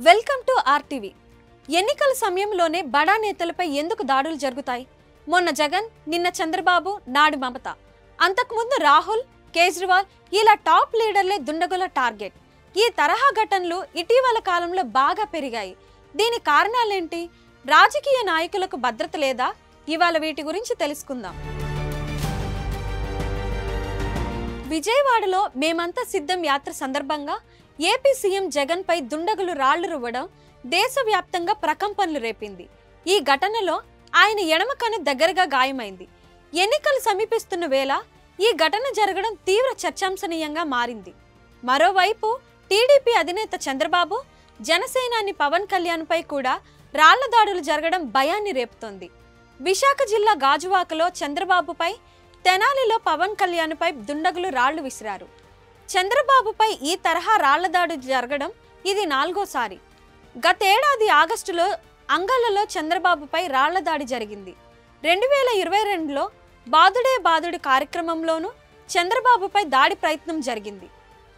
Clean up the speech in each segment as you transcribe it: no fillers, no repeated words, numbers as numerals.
Welcome to RTV. ఎన్నికల సమయంలోనే బడా నేతలపై ఎందుకు దాడులు జరుగుతాయి? మొన్న జగన్, నిన్న చంద్రబాబు, నాడు మమత, అంతకుముందు రాహుల్, కేజ్రీవాల్ ఇలా టాప్ లీడర్లే దుండగుల టార్గెట్. ఈ తరహా ఘటనలు ఇటీవల కాలంలో బాగా పెరిగాయి. దీని కారణాలేంటి? రాజకీయ నాయకులకు భద్రత లేదా? ఇవాళ వీటి గురించి తెలుసుకుందాం. విజయవాడలో మేమంతా సిద్ధం యాత్ర సందర్భంగా ఏపీ సీఎం జగన్ పై దుండగులు రాళ్లు రువ్వడం దేశవ్యాప్తంగా ప్రకంపనలు రేపింది. ఈ ఘటనలో ఆయన ఎడమ కన్ను దగ్గరగా గాయమైంది. ఎన్నికలు సమీపిస్తున్న వేళ ఈ ఘటన జరగడం తీవ్ర చర్చాంశనీయంగా మారింది. మరోవైపు టీడీపీ అధినేత చంద్రబాబు, జనసేనాని పవన్ కళ్యాణ్ పై కూడా రాళ్ల దాడులు జరగడం భయాన్ని రేపుతోంది. విశాఖ జిల్లా గాజువాకలో చంద్రబాబుపై, తెనాలిలో పవన్ కళ్యాణ్ పై దుండగులు రాళ్లు విసిరారు. చంద్రబాబుపై ఈ తరహా రాళ్ల దాడి జరగడం ఇది 4వసారి. గతేడాది ఆగస్టులో అంగళ్ళలో చంద్రబాబుపై రాళ్ల దాడి జరిగింది. 2022లో బాదుడే బాదుడు కార్యక్రమంలోనూ చంద్రబాబుపై దాడి ప్రయత్నం జరిగింది.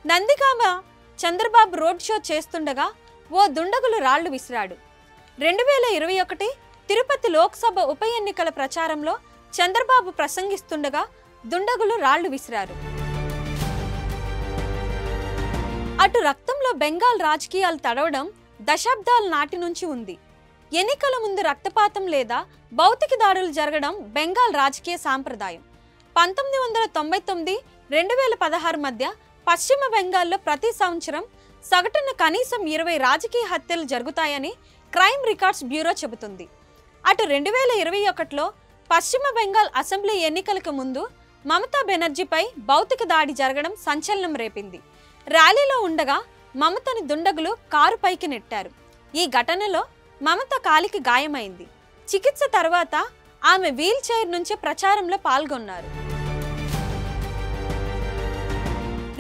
నందిగామ చంద్రబాబు రోడ్ షో చేస్తుండగా ఓ దుండగులు రాళ్లు విసిరాడు. 2021 తిరుపతి లోక్సభ ఉప ఎన్నికల ప్రచారంలో చంద్రబాబు ప్రసంగిస్తుండగా దుండగులు రాళ్లు విసిరారు. అటు రక్తంలో బెంగాల్ రాజకీయాలు తడవడం దశాబ్దాల నాటి నుంచి ఉంది. ఎన్నికల ముందు రక్తపాతం లేదా భౌతిక దాడులు జరగడం బెంగాల్ రాజకీయ సాంప్రదాయం. 1999, 2016 మధ్య పశ్చిమ బెంగాల్లో ప్రతి సంవత్సరం సగటున కనీసం 20 రాజకీయ హత్యలు జరుగుతాయని క్రైమ్ రికార్డ్స్ బ్యూరో చెబుతుంది. అటు 2021లో పశ్చిమ బెంగాల్ అసెంబ్లీ ఎన్నికలకు ముందు మమతా బెనర్జీపై భౌతిక దాడి జరగడం సంచలనం రేపింది. ర్యాలీలో ఉండగా మమతని దుండగులు కారు పైకి నెట్టారు. ఈ ఘటనలో మమత కాలికి గాయమైంది. చికిత్స తర్వాత ఆమె వీల్ చైర్ నుంచి ప్రచారంలో పాల్గొన్నారు.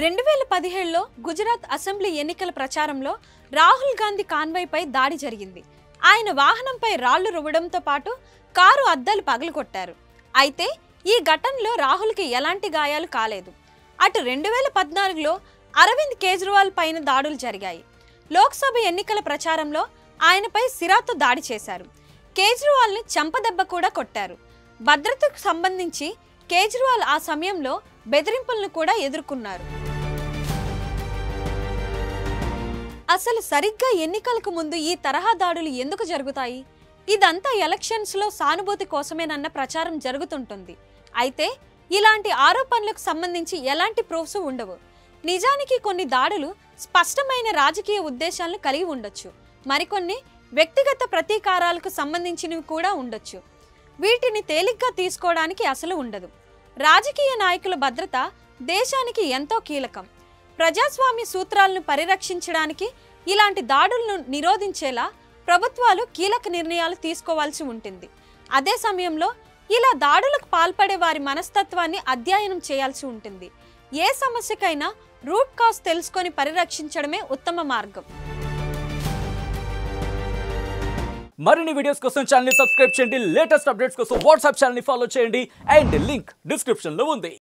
2017లో గుజరాత్ అసెంబ్లీ ఎన్నికల ప్రచారంలో రాహుల్ గాంధీ కాన్వాయ్పై దాడి జరిగింది. ఆయన వాహనంపై రాళ్లు రువ్వడంతో పాటు కారు అద్దాలు పగలగొట్టారు. అయితే ఈ ఘటనలో రాహుల్కి ఎలాంటి గాయాలు కాలేదు. అటు 2014లో అరవింద్ కేజ్రీవాల్ పైన దాడులు జరిగాయి. లోక్సభ ఎన్నికల ప్రచారంలో ఆయనపై సిరాతో దాడి చేశారు. కేజ్రీవాల్ని చంపదెబ్బ కూడా కొట్టారు. భద్రతకు సంబంధించి కేజ్రీవాల్ ఆ సమయంలో బెదిరింపులను కూడా ఎదుర్కొన్నారు. అసలు సరిగ్గా ఎన్నికలకు ముందు ఈ తరహా దాడులు ఎందుకు జరుగుతాయి? ఇదంతా ఎలక్షన్స్లో సానుభూతి కోసమేనన్న ప్రచారం జరుగుతుంటుంది. అయితే ఇలాంటి ఆరోపణలకు సంబంధించి ఎలాంటి ప్రూఫ్స్ ఉండవు. నిజానికి కొన్ని దాడులు స్పష్టమైన రాజకీయ ఉద్దేశాలను కలిగి ఉండొచ్చు. మరికొన్ని వ్యక్తిగత ప్రతీకారాలకు సంబంధించినవి కూడా ఉండొచ్చు. వీటిని తేలిగ్గా తీసుకోవడానికి అసలు ఉండదు. రాజకీయ నాయకుల భద్రత దేశానికి ఎంతో కీలకం. ప్రజాస్వామ్య సూత్రాలను పరిరక్షించడానికి ఇలాంటి దాడులను నిరోధించేలా ప్రభుత్వాలు కీలక నిర్ణయాలు తీసుకోవాల్సి ఉంటుంది. అదే సమయంలో ఇలా దాడులకు పాల్పడే వారి మనస్తత్వాన్ని అధ్యయనం చేయాల్సి ఉంటుంది. ఏ సమస్యకైనా రూట్ కాజ్ తెలుసుకొని పరిరక్షించడమే ఉత్తమ మార్గం. మరిన్ని వీడియోస్ కోసం ఛానల్ ని సబ్స్క్రైబ్ చేయండి. లేటెస్ట్ అప్డేట్స్ కోసం వాట్సాప్ ఛానల్ ని ఫాలో చేయండి. అండ్ లింక్ డిస్క్రిప్షన్ లో ఉంది.